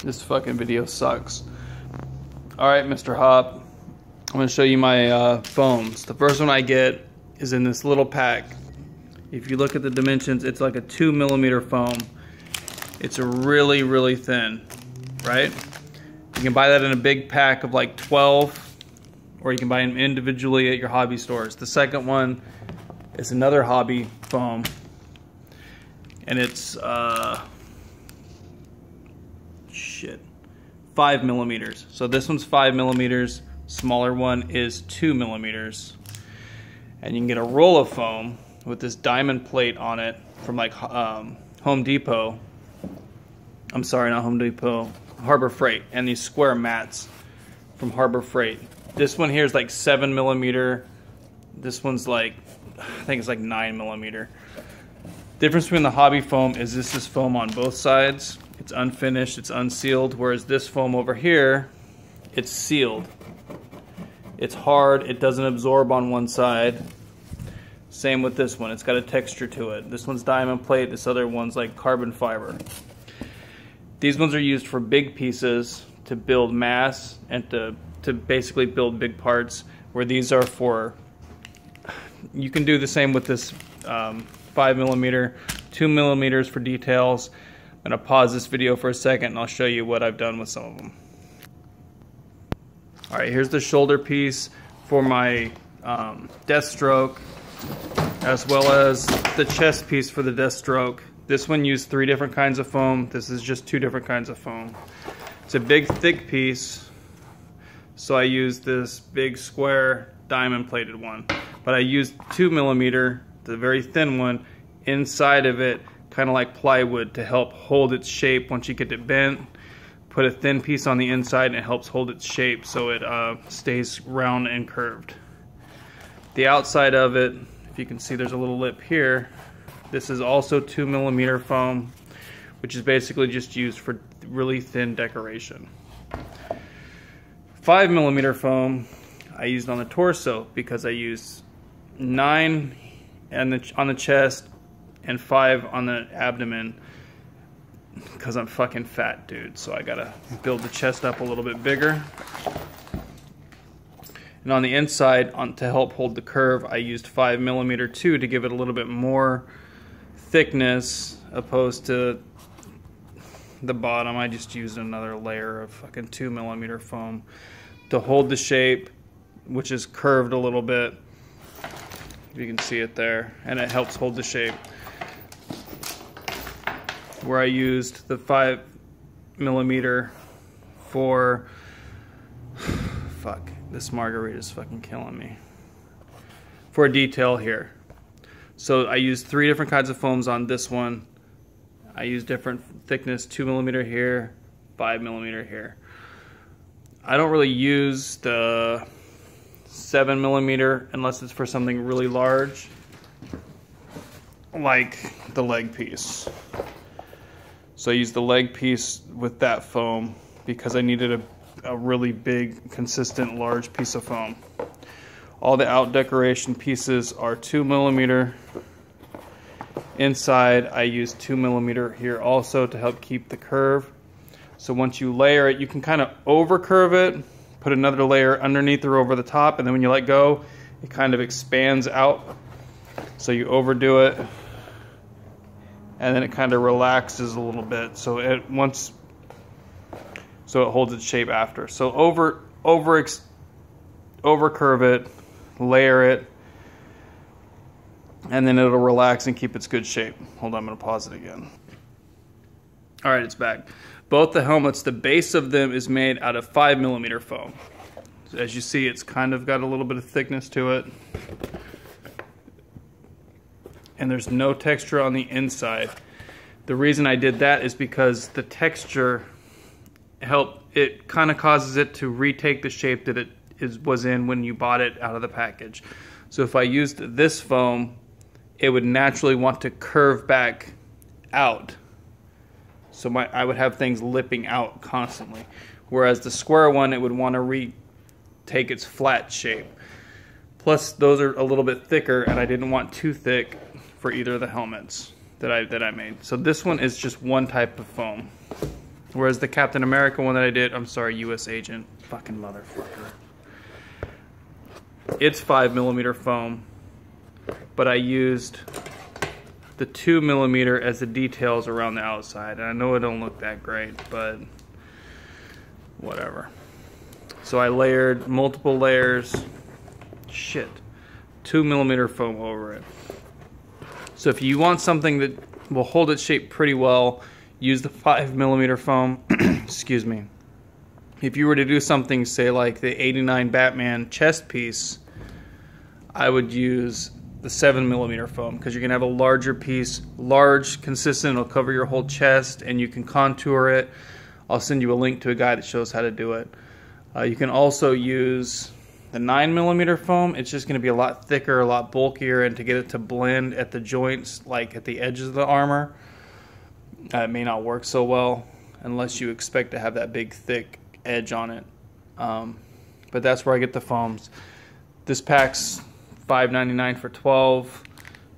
This fucking video sucks. Alright, Mr. Hop. I'm going to show you my foams. The first one I get is in this little pack. If you look at the dimensions, it's like a 2mm foam. It's a really, really thin, right? You can buy that in a big pack of like 12, or you can buy them individually at your hobby stores. The second one is another hobby foam, and it's 5mm. So this one's 5mm, smaller one is 2mm. And you can get a roll of foam with this diamond plate on it from like Home Depot. I'm sorry, not Home Depot, Harbor Freight, and these square mats from Harbor Freight. This one here is like 7mm. This one's like, I think it's like 9mm. Difference between the hobby foam is this is foam on both sides. It's unfinished, it's unsealed, whereas this foam over here, it's sealed. It's hard, it doesn't absorb on one side. Same with this one, it's got a texture to it. This one's diamond plate, this other one's like carbon fiber. These ones are used for big pieces to build mass and to basically build big parts, where these are for, you can do the same with this 5mm, 2mm for details. I'm going to pause this video for a second and I'll show you what I've done with some of them. Alright, here's the shoulder piece for my Deathstroke, as well as the chest piece for the Deathstroke. This one used 3 different kinds of foam. This is just 2 different kinds of foam. It's a big thick piece, so I used this big square diamond plated one. But I used 2mm, the very thin one, inside of it, kind of like plywood, to help hold its shape once you get it bent. Put a thin piece on the inside and it helps hold its shape so it stays round and curved. The outside of it, if you can see, there's a little lip here. This is also 2mm foam, which is basically just used for really thin decoration. 5mm foam I used on the torso because I used 9 on the chest and 5 on the abdomen, because I'm fucking fat, dude, so I gotta build the chest up a little bit bigger. And on the inside, to help hold the curve, I used 5mm too, to give it a little bit more thickness, opposed to the bottom. I just used another layer of fucking 2mm foam to hold the shape, which is curved a little bit. You can see it there, and it helps hold the shape. Where I used the 5mm for, fuck, this margarita's fucking killing me, for a detail here. So I used 3 different kinds of foams on this one. I used different thickness, 2mm here, 5mm here. I don't really use the 7mm unless it's for something really large, like the leg piece. So I used the leg piece with that foam because I needed a really big, consistent, large piece of foam. All the out decoration pieces are 2mm. Inside, I use 2mm here also to help keep the curve. So once you layer it, you can kind of over curve it, put another layer underneath or over the top, and then when you let go, it kind of expands out. So you overdo it, and then it kind of relaxes a little bit, so it holds its shape after. So over curve it, layer it, and then it'll relax and keep its good shape. Hold on, I'm gonna pause it again. All right, it's back. Both the helmets, the base of them is made out of 5mm foam. So as you see, it's kind of got a little bit of thickness to it. And there's no texture on the inside. The reason I did that is because the texture it kind of causes it to retake the shape that it was in when you bought it out of the package. So if I used this foam, it would naturally want to curve back out. So I would have things lipping out constantly. Whereas the square one, it would want to retake its flat shape. Plus, those are a little bit thicker, and I didn't want too thick for either of the helmets that I made. So this one is just one type of foam. Whereas the Captain America one that I did, I'm sorry, US Agent, fucking motherfucker. It's 5mm foam, but I used the 2mm as the details around the outside. And I know it don't look that great, but whatever. So I layered multiple layers, 2mm foam over it. So if you want something that will hold its shape pretty well, use the 5mm foam. Excuse me. If you were to do something, say like the '89 Batman chest piece, I would use the 7mm foam, because you're gonna have a larger piece, large, consistent, it'll cover your whole chest, and you can contour it. I'll send you a link to a guy that shows how to do it. You can also use the 9mm foam. It's just gonna be a lot thicker, a lot bulkier, and to get it to blend at the joints, like at the edges of the armor, it may not work so well unless you expect to have that big thick edge on it. But that's where I get the foams. This pack's $5.99 for 12.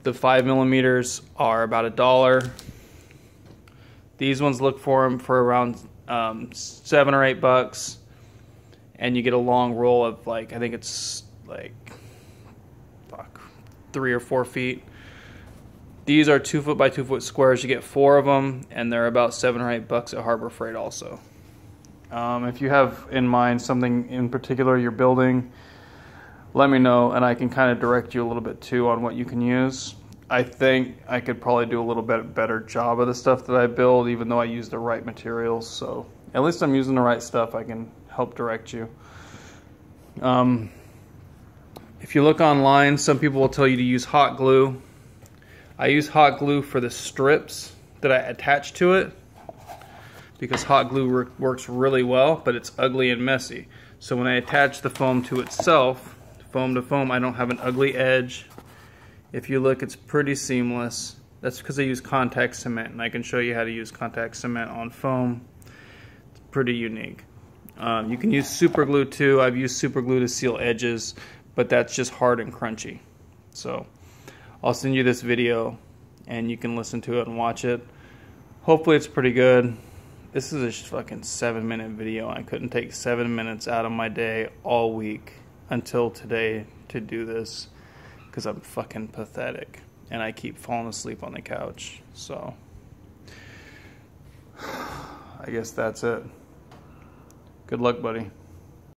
The 5mm are about $1. These ones, look for them for around $7 or $8, and you get a long roll of, like, I think it's like 3 or 4 feet. These are 2 foot by 2 foot squares. You get 4 of them, and they're about $7 or $8 at Harbor Freight also. If you have in mind something in particular you're building, let me know, and I can kind of direct you a little bit too on what you can use. I think I could probably do a little bit better job of the stuff that I build, even though I use the right materials. So at least I'm using the right stuff. I can help direct you. If you look online, some people will tell you to use hot glue. I use hot glue for the strips that I attach to it, because hot glue works really well, but it's ugly and messy. So when I attach the foam to itself, foam to foam, I don't have an ugly edge. If you look, it's pretty seamless. That's because I use contact cement, and I can show you how to use contact cement on foam. It's pretty unique. You can use super glue too. I've used super glue to seal edges, but that's just hard and crunchy. So I'll send you this video and you can listen to it and watch it. Hopefully it's pretty good. This is a fucking 7-minute video. I couldn't take 7 minutes out of my day all week until today to do this, because I'm fucking pathetic and I keep falling asleep on the couch. So I guess that's it. Good luck, buddy.